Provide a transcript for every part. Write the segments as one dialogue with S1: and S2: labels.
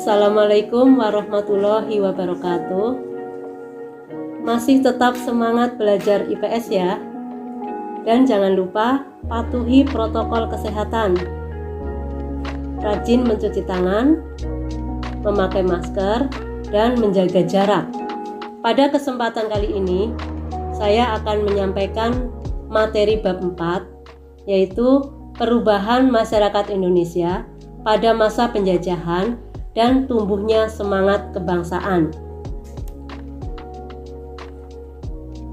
S1: Assalamualaikum warahmatullahi wabarakatuh. Masih tetap semangat belajar IPS ya. Dan jangan lupa patuhi protokol kesehatan. Rajin mencuci tangan, memakai masker, dan menjaga jarak. Pada kesempatan kali ini, saya akan menyampaikan materi bab 4, yaitu perubahan masyarakat Indonesia pada masa penjajahan dan tumbuhnya semangat kebangsaan.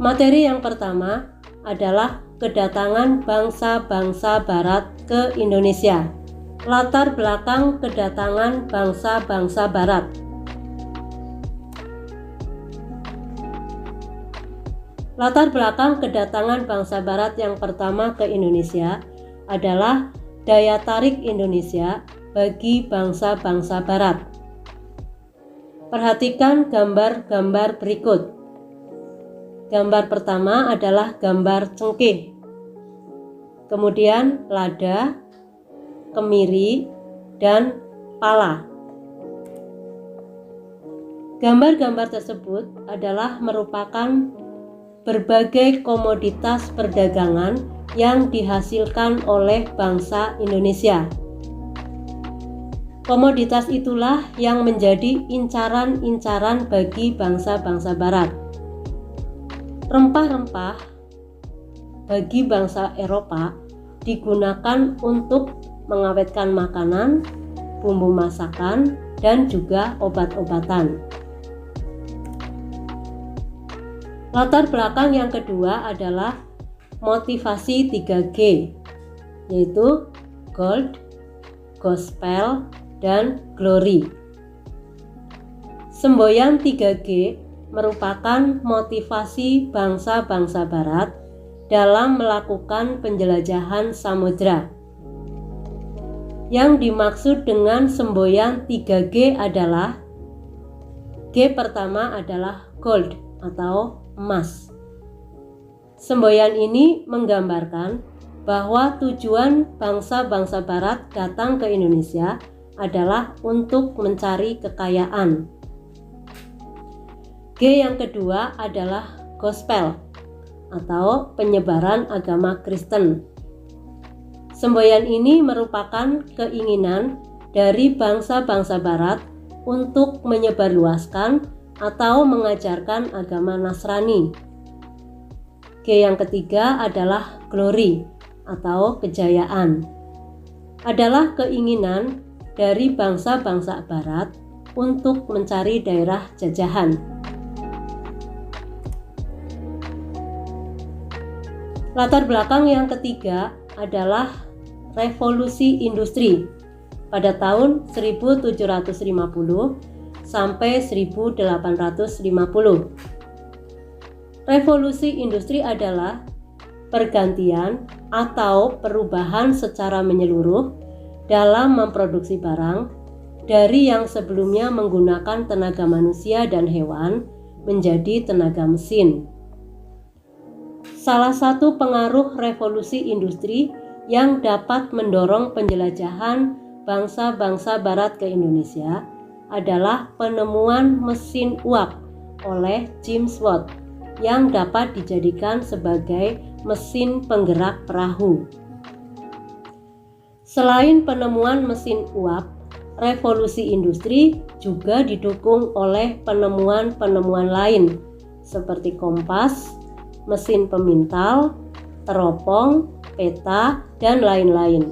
S1: Materi yang pertama adalah kedatangan bangsa-bangsa Barat ke Indonesia. Latar belakang kedatangan bangsa-bangsa Barat. Latar belakang kedatangan bangsa Barat yang pertama ke Indonesia adalah daya tarik Indonesia bagi bangsa-bangsa Barat. Perhatikan gambar-gambar berikut. Gambar pertama adalah gambar cengkeh, kemudian lada, kemiri, dan pala. Gambar-gambar tersebut adalah merupakan berbagai komoditas perdagangan yang dihasilkan oleh bangsa Indonesia. Komoditas itulah yang menjadi incaran-incaran bagi bangsa-bangsa Barat. Rempah-rempah bagi bangsa Eropa digunakan untuk mengawetkan makanan, bumbu masakan, dan juga obat-obatan. Latar belakang yang kedua adalah motivasi 3G, yaitu gold, gospel, dan glory. Semboyan 3G merupakan motivasi bangsa-bangsa Barat dalam melakukan penjelajahan samudra. Yang dimaksud dengan semboyan 3G adalah G pertama adalah gold atau emas. Semboyan ini menggambarkan bahwa tujuan bangsa-bangsa Barat datang ke Indonesia adalah untuk mencari kekayaan. G yang kedua adalah gospel atau penyebaran agama Kristen. Semboyan ini merupakan keinginan dari bangsa-bangsa Barat untuk menyebarluaskan atau mengajarkan agama Nasrani. G yang ketiga adalah glory atau kejayaan. Adalah keinginan dari bangsa-bangsa Barat untuk mencari daerah jajahan. Latar belakang yang ketiga adalah revolusi industri pada tahun 1750 sampai 1850. Revolusi industri adalah pergantian atau perubahan secara menyeluruh dalam memproduksi barang dari yang sebelumnya menggunakan tenaga manusia dan hewan menjadi tenaga mesin. Salah satu pengaruh revolusi industri yang dapat mendorong penjelajahan bangsa-bangsa Barat ke Indonesia adalah penemuan mesin uap oleh James Watt yang dapat dijadikan sebagai mesin penggerak perahu. Selain penemuan mesin uap, revolusi industri juga didukung oleh penemuan-penemuan lain seperti kompas, mesin pemintal, teropong, peta, dan lain-lain.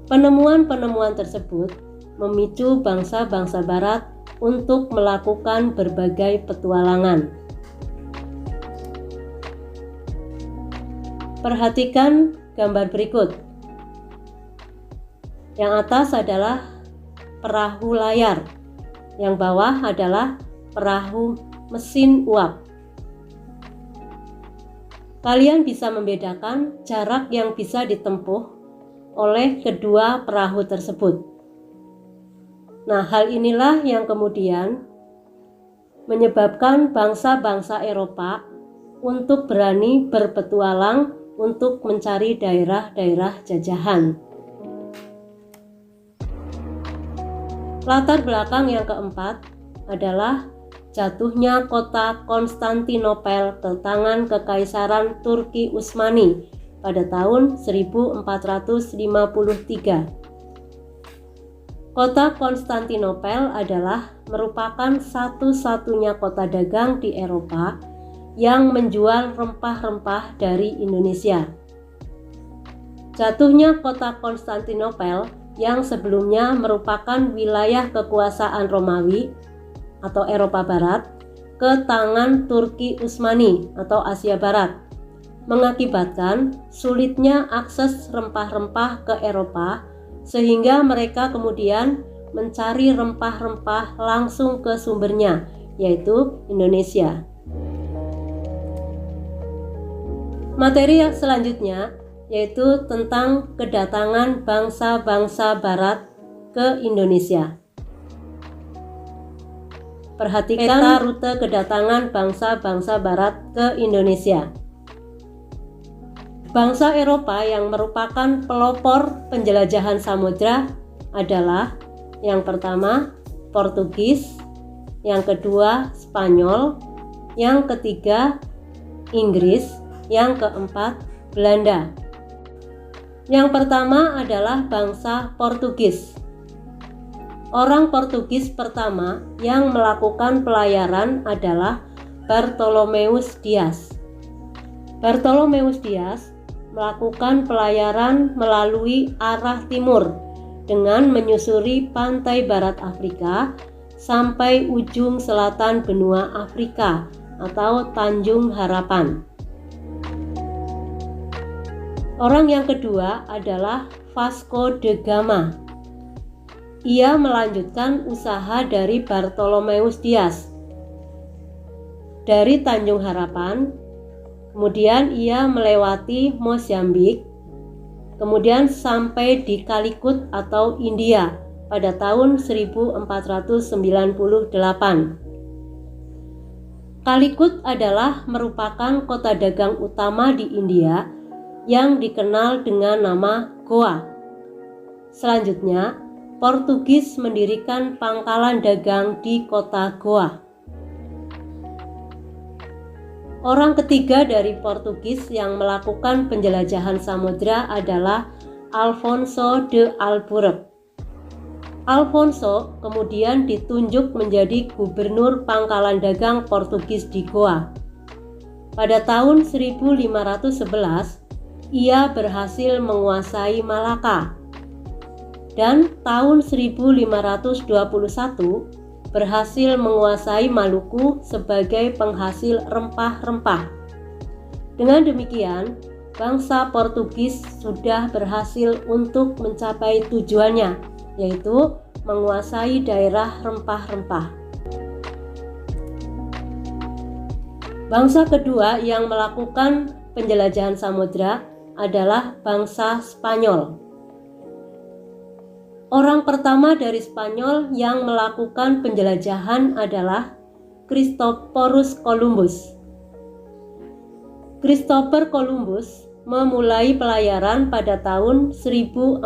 S1: Penemuan-penemuan tersebut memicu bangsa-bangsa Barat untuk melakukan berbagai petualangan. Perhatikan gambar berikut. Yang atas adalah perahu layar, yang bawah adalah perahu mesin uap. Kalian bisa membedakan jarak yang bisa ditempuh oleh kedua perahu tersebut. Nah, hal inilah yang kemudian menyebabkan bangsa-bangsa Eropa untuk berani berpetualang untuk mencari daerah-daerah jajahan. Latar belakang yang keempat adalah jatuhnya kota Konstantinopel ke tangan Kekaisaran Turki Utsmani pada tahun 1453. Kota Konstantinopel adalah merupakan satu-satunya kota dagang di Eropa yang menjual rempah-rempah dari Indonesia. Jatuhnya kota Konstantinopel yang sebelumnya merupakan wilayah kekuasaan Romawi atau Eropa Barat ke tangan Turki Utsmani atau Asia Barat, mengakibatkan sulitnya akses rempah-rempah ke Eropa sehingga mereka kemudian mencari rempah-rempah langsung ke sumbernya, yaitu Indonesia. Materi yang selanjutnya yaitu tentang kedatangan bangsa-bangsa Barat ke Indonesia. Perhatikan peta rute kedatangan bangsa-bangsa Barat ke Indonesia. Bangsa Eropa yang merupakan pelopor penjelajahan samudra adalah yang pertama Portugis, yang kedua Spanyol, yang ketiga Inggris, yang keempat Belanda. Yang pertama adalah bangsa Portugis. Orang Portugis pertama yang melakukan pelayaran adalah Bartolomeus Dias. Bartolomeus Dias melakukan pelayaran melalui arah timur dengan menyusuri pantai barat Afrika sampai ujung selatan benua Afrika atau Tanjung Harapan. Orang yang kedua adalah Vasco da Gama. Ia melanjutkan usaha dari Bartolomeus Dias dari Tanjung Harapan, kemudian ia melewati Mozambik, kemudian sampai di Calicut atau India pada tahun 1498. Calicut adalah merupakan kota dagang utama di India yang dikenal dengan nama Goa. Selanjutnya, Portugis mendirikan pangkalan dagang di kota Goa. Orang ketiga dari Portugis yang melakukan penjelajahan samudra adalah Alfonso de Albuquerque. Alfonso kemudian ditunjuk menjadi gubernur pangkalan dagang Portugis di Goa. Pada tahun 1511, ia berhasil menguasai Malaka, dan tahun 1521 berhasil menguasai Maluku sebagai penghasil rempah-rempah. Dengan demikian, bangsa Portugis sudah berhasil untuk mencapai tujuannya, yaitu menguasai daerah rempah-rempah. Bangsa kedua yang melakukan penjelajahan samudra adalah bangsa Spanyol. Orang pertama dari Spanyol yang melakukan penjelajahan adalah Christophorus Columbus. Christopher Columbus memulai pelayaran pada tahun 1492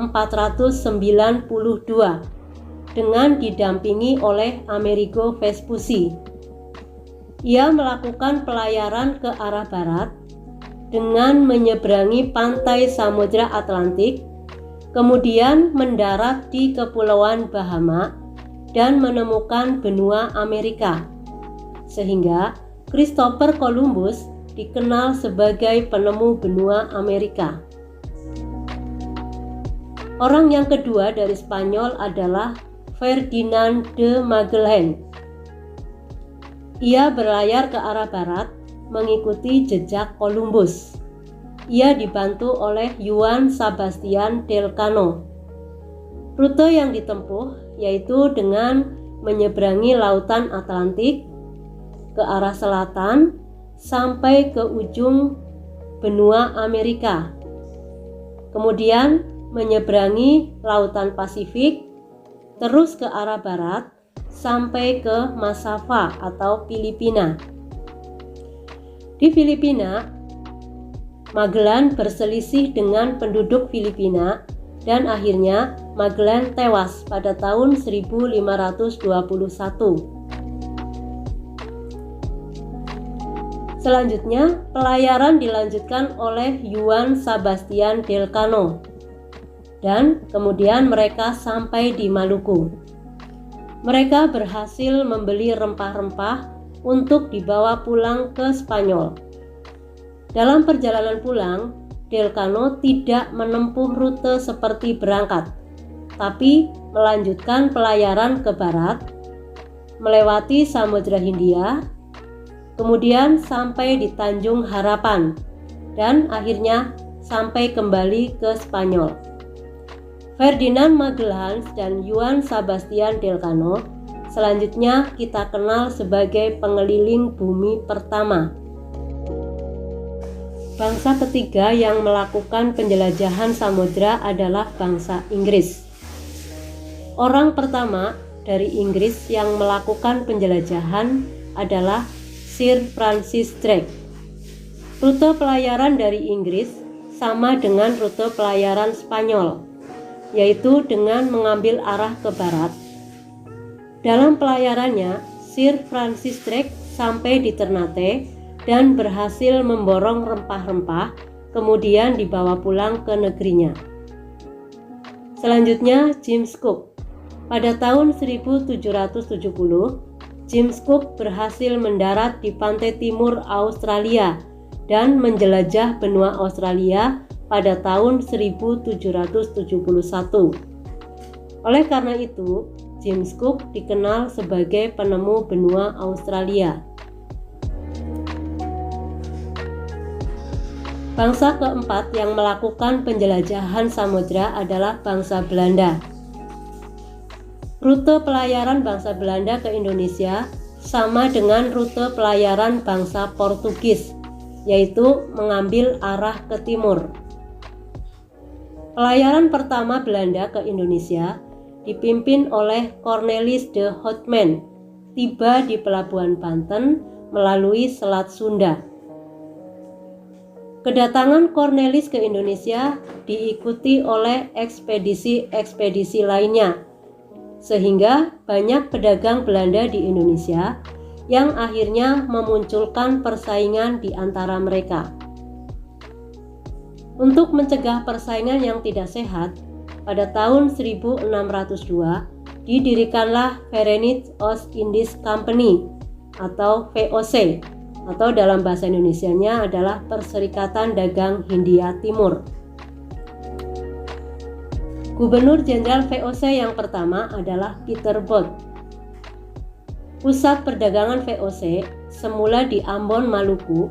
S1: dengan didampingi oleh Amerigo Vespucci. Ia melakukan pelayaran ke arah barat dengan menyeberangi pantai Samudra Atlantik, kemudian mendarat di Kepulauan Bahama dan menemukan benua Amerika. Sehingga Christopher Columbus dikenal sebagai penemu benua Amerika. Orang yang kedua dari Spanyol adalah Ferdinand de Magellan. Ia berlayar ke arah barat mengikuti jejak Columbus. Ia dibantu oleh Juan Sebastian Elcano. Rute yang ditempuh yaitu dengan menyeberangi lautan Atlantik ke arah selatan sampai ke ujung benua Amerika. Kemudian menyeberangi lautan Pasifik terus ke arah barat sampai ke Masava atau Filipina. Di Filipina, Magellan berselisih dengan penduduk Filipina dan akhirnya Magellan tewas pada tahun 1521. Selanjutnya, pelayaran dilanjutkan oleh Juan Sebastian Elcano dan kemudian mereka sampai di Maluku. Mereka berhasil membeli rempah-rempah untuk dibawa pulang ke Spanyol. Dalam perjalanan pulang, Elcano tidak menempuh rute seperti berangkat, tapi melanjutkan pelayaran ke barat, melewati Samudra Hindia, kemudian sampai di Tanjung Harapan, dan akhirnya sampai kembali ke Spanyol. Ferdinand Magellan dan Juan Sebastian Elcano selanjutnya kita kenal sebagai pengeliling bumi pertama. Bangsa ketiga yang melakukan penjelajahan samudra adalah bangsa Inggris. Orang pertama dari Inggris yang melakukan penjelajahan adalah Sir Francis Drake. Rute pelayaran dari Inggris sama dengan rute pelayaran Spanyol, yaitu dengan mengambil arah ke barat. Dalam pelayarannya, Sir Francis Drake sampai di Ternate dan berhasil memborong rempah-rempah, kemudian dibawa pulang ke negerinya. Selanjutnya, James Cook. Pada tahun 1770, James Cook berhasil mendarat di pantai timur Australia dan menjelajah benua Australia pada tahun 1771. Oleh karena itu, James Cook dikenal sebagai penemu benua Australia. Bangsa keempat yang melakukan penjelajahan samudra adalah bangsa Belanda. Rute pelayaran bangsa Belanda ke Indonesia sama dengan rute pelayaran bangsa Portugis, yaitu mengambil arah ke timur. Pelayaran pertama Belanda ke Indonesia dipimpin oleh Cornelis de Houtman, tiba di Pelabuhan Banten melalui Selat Sunda. Kedatangan Cornelis ke Indonesia diikuti oleh ekspedisi-ekspedisi lainnya, sehingga banyak pedagang Belanda di Indonesia yang akhirnya memunculkan persaingan di antara mereka. Untuk mencegah persaingan yang tidak sehat, pada tahun 1602 didirikanlah Verenigd Oost-Indisch Company atau VOC, atau dalam bahasa Indonesianya adalah Perserikatan Dagang Hindia Timur. Gubernur Jenderal VOC yang pertama adalah Peter Botte. Pusat perdagangan VOC semula di Ambon, Maluku,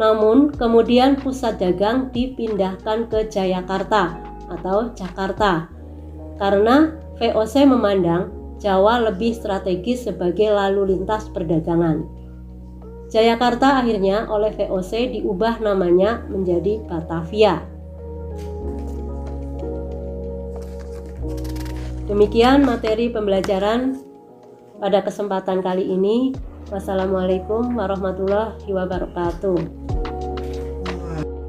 S1: namun kemudian pusat dagang dipindahkan ke Jayakarta atau Jakarta karena VOC memandang Jawa lebih strategis sebagai lalu lintas perdagangan. Jayakarta akhirnya oleh VOC diubah namanya menjadi Batavia. Demikian materi pembelajaran pada kesempatan kali ini. Wassalamualaikum warahmatullahi wabarakatuh.